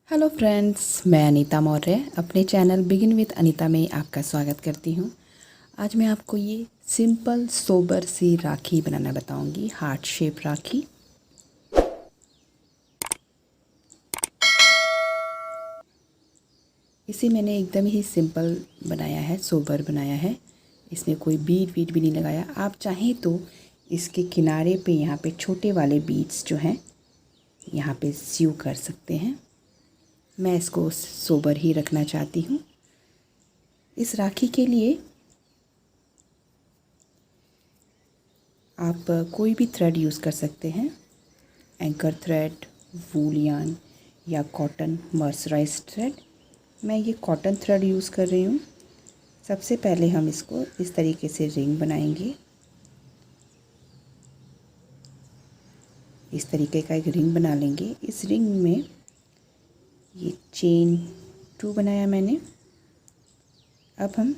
Hello friends, मैं अनीता मौर्य अपने channel begin with Anita में आपका स्वागत करती हूँ। आज मैं आपको ये सिंपल सोबर सी राखी बनाना बताऊँगी, हार्ट शेप राखी। इसे मैंने एकदम ही सिंपल बनाया है, सोबर बनाया है। इसमें कोई बीड वीड भी नहीं लगाया। आप चाहें तो इसके किनारे पे यहाँ पे छोटे वाले बीड्स जो हैं यहाँ पे स्यू कर सकते हैं। मैं इसको सोबर ही रखना चाहती हूँ। इस राखी के लिए आप कोई भी थ्रेड यूज़ कर सकते हैं, एंकर थ्रेड, वूल यार्न या कॉटन मर्सराइज्ड थ्रेड। मैं ये कॉटन थ्रेड यूज़ कर रही हूँ। सबसे पहले हम इसको इस तरीके से रिंग बनाएंगे। इस तरीके का एक रिंग बना लेंगे। इस रिंग में ये चेन 2 बनाया मैंने। अब हम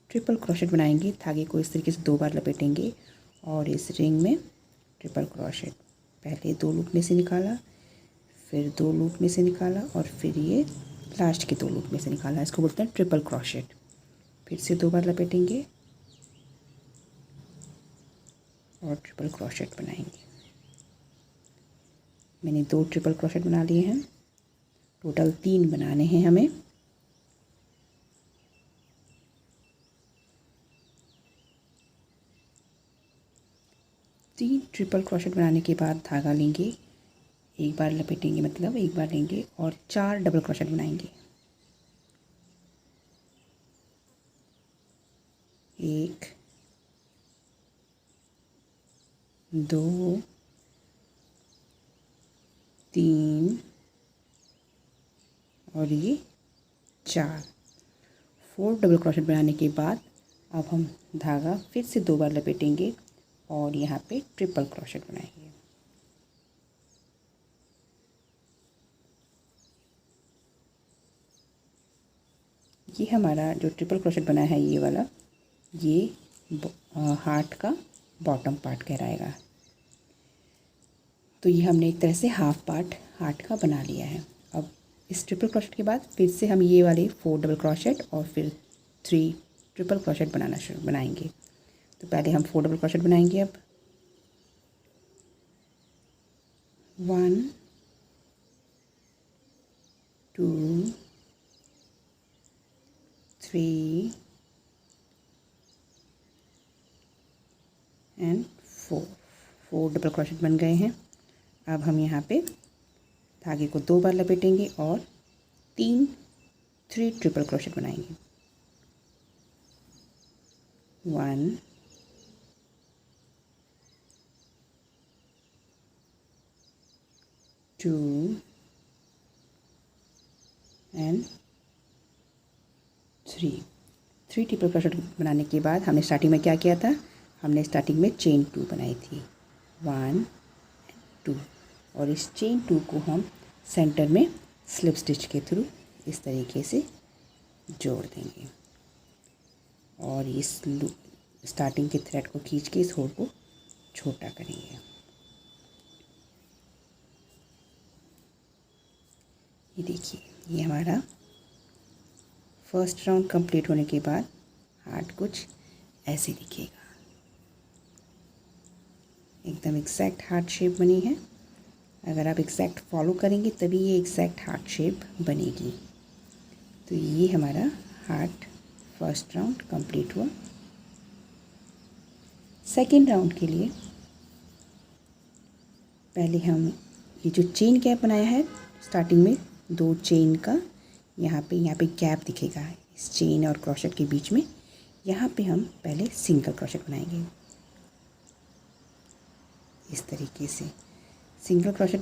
ट्रिपल क्रोशेट बनाएंगे। धागे को इस तरीके से 2 बार लपेटेंगे और इस रिंग में ट्रिपल क्रोशेट। पहले 2 लूप में से निकाला, फिर 2 लूप में से निकाला और फिर ये लास्ट के 2 लूप में से निकाला। इसको बोलते हैं ट्रिपल क्रोशेट। फिर से 2 बार लपेटेंगे और ट्रिपल क्रोशेट बनाएंगे। मैंने 2 ट्रिपल क्रोशेट बना लिए हैं। टोटल 3 बनाने हैं हमें। तीन ट्रिपल क्रोशेट बनाने के बाद धागा लेंगे, एक बार लपेटेंगे, मतलब एक बार लेंगे और 4 डबल क्रोशेट बनाएंगे। 1 2 3 और ये 4 डबल क्रोशेट बनाने के बाद अब हम धागा फिर से 2 बार लपेटेंगे और यहाँ पे ट्रिपल क्रोशेट बनाएंगे। ये हमारा जो ट्रिपल क्रोशेट बना है ये वाला, ये हार्ट का बॉटम पार्ट कहलाएगा। तो ये हमने एक तरह से हाफ पार्ट हार्ट का बना लिया है। अब इस ट्रिपल क्रोशेट के बाद फिर से हम ये वाले 4 डबल क्रोशेट और फिर 3 ट्रिपल क्रोशेट बनाएंगे। तो पहले हम 4 डबल क्रोशेट बनाएंगे। अब 1 2 3 एंड 4 डबल क्रोशेट बन गए हैं। अब हम यहाँ पे धागे को 2 बार लपेटेंगे और 3 ट्रिपल क्रोशेट बनाएंगे। 1 2 एंड 3 ट्रिपल क्रोशेट बनाने के बाद हमने स्टार्टिंग में क्या किया था, हमने स्टार्टिंग में चेन 2 बनाई थी, 1 2, और इस चेन 2 को हम सेंटर में स्लिप स्टिच के थ्रू इस तरीके से जोड़ देंगे और इस स्टार्टिंग के थ्रेड को खींच के इस होल को छोटा करेंगे। ये देखिए, ये हमारा फर्स्ट राउंड कंप्लीट होने के बाद हार्ट कुछ ऐसे दिखेगा। एकदम एग्जैक्ट हार्ट शेप बनी है। अगर आप एग्जैक्ट फॉलो करेंगे तभी ये एग्जैक्ट हार्ट शेप बनेगी। तो ये हमारा हार्ट फर्स्ट राउंड कंप्लीट हुआ। सेकेंड राउंड के लिए पहले हम ये जो चेन गैप बनाया है स्टार्टिंग में 2 चेन का, यहाँ पे गैप दिखेगा इस चेन और क्रोशेट के बीच में। यहाँ पे हम पहले सिंगल क्रोशेट बनाएंगे इस तरीके से। सिंगल क्रोशेट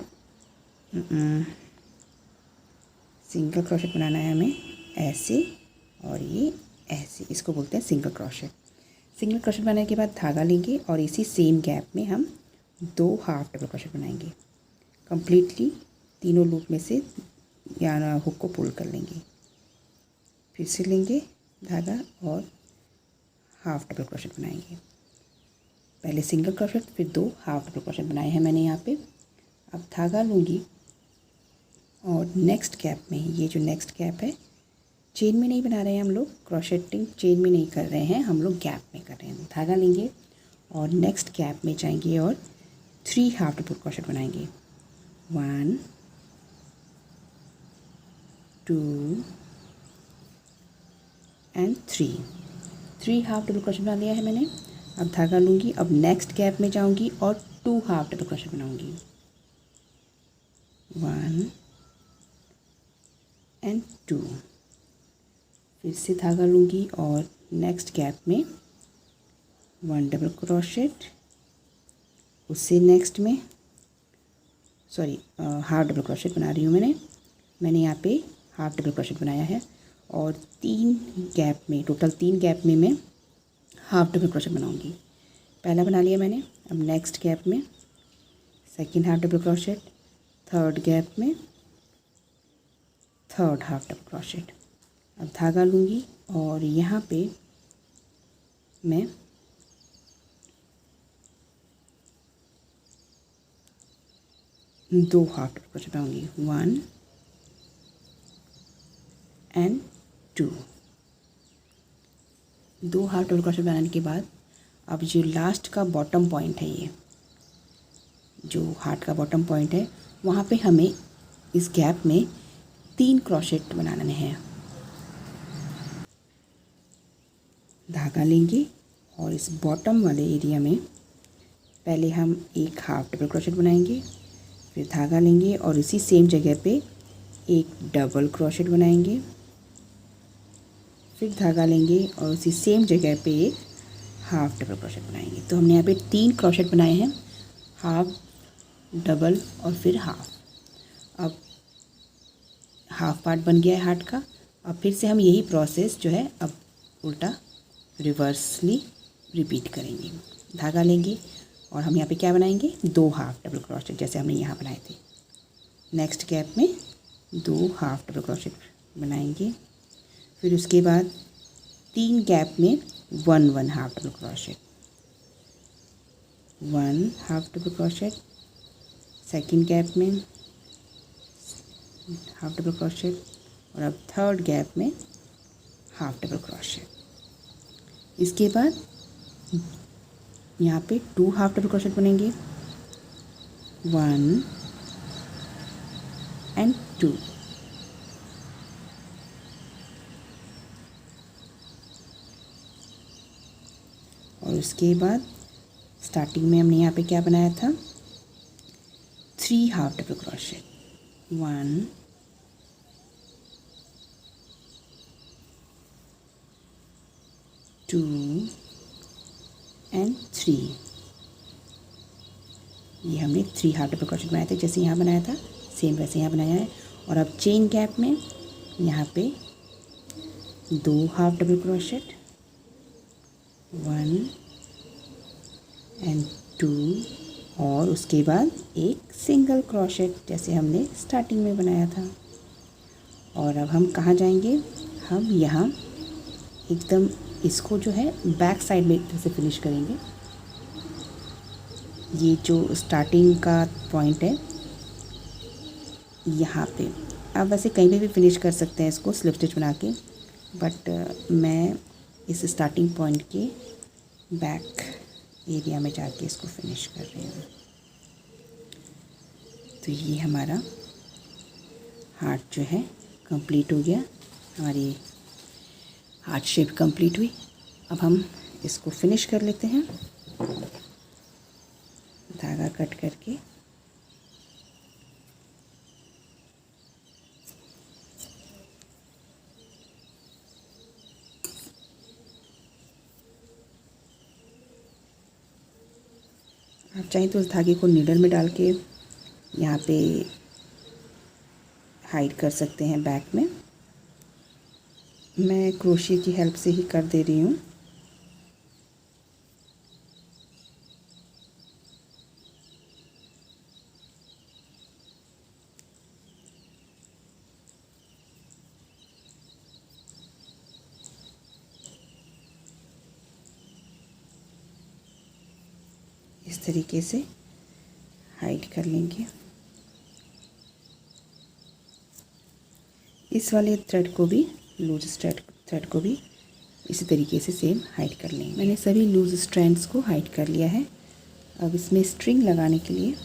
बनाना है हमें ऐसे और ये ऐसे, इसको बोलते हैं सिंगल क्रोशेट। सिंगल क्रोशेट बनाने के बाद धागा लेंगे और इसी सेम गैप में हम 2 हाफ डबल क्रोशेट बनाएंगे। कंप्लीटली तीनों लूप में से या हुक को पुल कर लेंगे। फिर से लेंगे धागा और हाफ डबल क्रोशेट बनाएंगे। पहले सिंगल क्रोशेट फिर 2 हाफ डबल क्रोशेट बनाए हैं मैंने यहाँ पे। अब धागा लूँगी और नेक्स्ट गैप में, ये जो नेक्स्ट गैप है, चेन में नहीं बना रहे हैं हम लोग, क्रोशेटिंग चेन में नहीं कर रहे हैं हम लोग, गैप में कर रहे हैं। धागा लेंगे और नेक्स्ट गैप में जाएंगे और 3 हाफ डबल क्रोशेट बनाएंगे। 1 2 एंड 3 हाफ डबल क्रोशेट बना लिया है मैंने। अब धागा लूँगी, अब नेक्स्ट गैप में जाऊँगी और 2 हाफ डबल क्रोशेट बनाऊँगी। 1 एंड 2, फिर से धागा लूँगी और नेक्स्ट गैप में 1 डबल क्रोशेट, उससे नेक्स्ट में हाफ डबल क्रोशेट बना रही हूँ मैंने यहाँ पे हाफ डबल क्रोशेट बनाया है। और 3 गैप में, टोटल 3 गैप में मैं हाफ डबल क्रोशेट बनाऊँगी। पहला बना लिया मैंने। अब नेक्स्ट गैप में second half double crochet, third gap में थर्ड हाफ डबल क्रोशेट। अब धागा लूँगी और यहाँ पे मैं 2 हाफ डबल क्रोशेट बनाऊँगी। 1 एंड 2, 2 हाफ डबल क्रोशेट बनाने के बाद अब जो लास्ट का बॉटम पॉइंट है, ये जो हार्ट का बॉटम पॉइंट है, वहाँ पे हमें इस गैप में 3 क्रोशेट बनाने हैं। धागा लेंगे और इस बॉटम वाले एरिया में पहले हम एक हाफ डबल क्रोशेट बनाएंगे, फिर धागा लेंगे और इसी सेम जगह पे एक डबल क्रोशेट बनाएंगे, फिर धागा लेंगे और उसी सेम जगह पे एक हाफ डबल क्रोशेट बनाएंगे। तो हमने यहाँ पे 3 क्रोशेट बनाए हैं, हाफ, डबल और फिर हाफ। अब हाफ पार्ट बन गया है हार्ट का। अब फिर से हम यही प्रोसेस जो है अब उल्टा रिवर्सली रिपीट करेंगे। धागा लेंगे और हम यहाँ पे क्या बनाएंगे, 2 हाफ डबल क्रोशेट जैसे हमने यहाँ बनाए थे। नेक्स्ट गैप में 2 हाफ डबल क्रोशेट बनाएंगे, फिर उसके बाद 3 गैप में 1 half double crochet, 1 half double crochet, second gap में हाफ डबल क्रोशेट और अब थर्ड गैप में हाफ डबल क्रोशेट। इसके बाद यहाँ पे 2 हाफ डबल क्रोशेट बनेंगे, 1 एंड 2, और उसके बाद स्टार्टिंग में हमने यहाँ पे क्या बनाया था, 3 हाफ डबल क्रोशेट, 1 2 एंड 3। ये हमने 3 हाफ डबल क्रोशेट बनाए थे, जैसे यहाँ बनाया था सेम वैसे यहाँ बनाया है। और अब चेन गैप में यहाँ पे 2 हाफ डबल क्रोशेट, 1 एंड 2, और उसके बाद एक सिंगल क्रोशेट जैसे हमने स्टार्टिंग में बनाया था। और अब हम कहाँ जाएंगे, हम यहाँ एकदम इसको जो है बैक साइड में से फिनिश करेंगे। ये जो स्टार्टिंग का पॉइंट है यहाँ पे, आप वैसे कहीं पे भी फिनिश कर सकते हैं इसको स्लिप स्टिच बना के, बट मैं इस स्टार्टिंग पॉइंट के बैक एरिया में जाके इसको फिनिश कर रही हूँ। तो ये हमारा हार्ट जो है कंप्लीट हो गया, हमारी हार्ट शेप कंप्लीट हुई। अब हम इसको फिनिश कर लेते हैं धागा कट करके। आप चाहें तो उस धागे को नीडल में डाल के यहाँ पे हाइड कर सकते हैं बैक में। मैं क्रोशिया की हेल्प से ही कर दे रही हूँ। इस तरीके से हाइड कर लेंगे। इस वाले थ्रेड को भी, लूज थ्रेड को भी इसी तरीके से सेम हाइड कर लेंगे। मैंने सभी लूज स्ट्रैंड्स को हाइड कर लिया है। अब इसमें स्ट्रिंग लगाने के लिए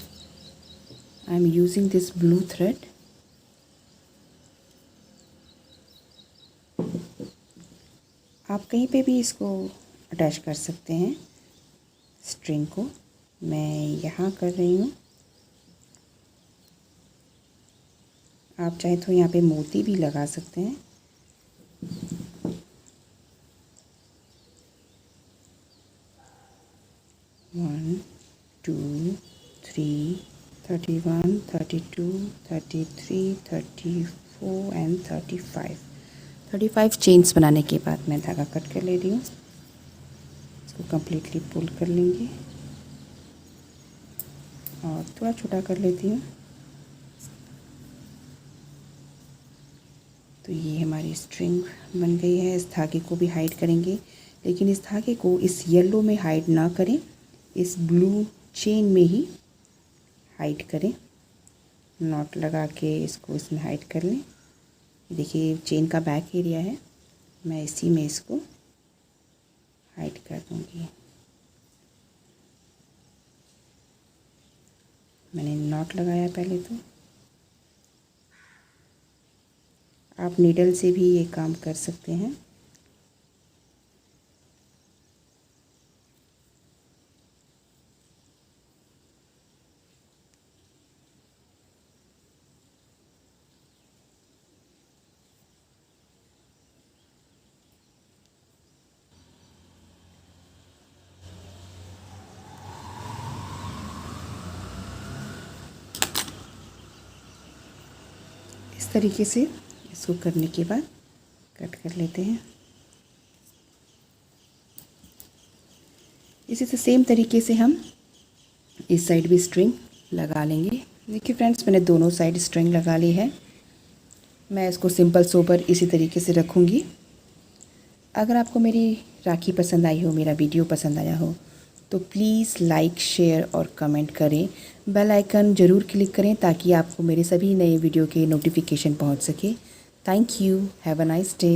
I am using this blue thread. आप कहीं पे भी इसको अटैच कर सकते हैं स्ट्रिंग को। मैं यहाँ कर रही हूँ। आप चाहे तो यहाँ पे मोती भी लगा सकते हैं। One, two, three, 31, 32, 33, 34 and 35 chains बनाने के बाद मैं धागा कट कर ले रही हूँ। इसको कम्प्लीटली पुल कर लेंगे और थोड़ा छोटा कर लेती हूँ। तो ये हमारी स्ट्रिंग बन गई है। इस धागे को भी हाइड करेंगे, लेकिन इस धागे को इस येलो में हाइड ना करें, इस ब्लू चेन में ही हाइड करें। नॉट लगा के इसको इसमें हाइड कर लें। देखिए चेन का बैक एरिया है, मैं इसी में इसको हाइड कर दूँगी। मैंने नॉट लगाया पहले। तो आप नीडल से भी ये काम कर सकते हैं। इस तरीके से इसको करने के बाद कट कर लेते हैं। इसी से सेम तरीके से हम इस साइड भी स्ट्रिंग लगा लेंगे। देखिए फ्रेंड्स, मैंने दोनों साइड स्ट्रिंग लगा ली है। मैं इसको सिंपल सोबर इसी तरीके से रखूँगी। अगर आपको मेरी राखी पसंद आई हो, मेरा वीडियो पसंद आया हो, तो प्लीज़ लाइक, शेयर और कमेंट करें। बेल आइकन ज़रूर क्लिक करें ताकि आपको मेरे सभी नए वीडियो के नोटिफिकेशन पहुंच सके। Thank you. Have a nice day.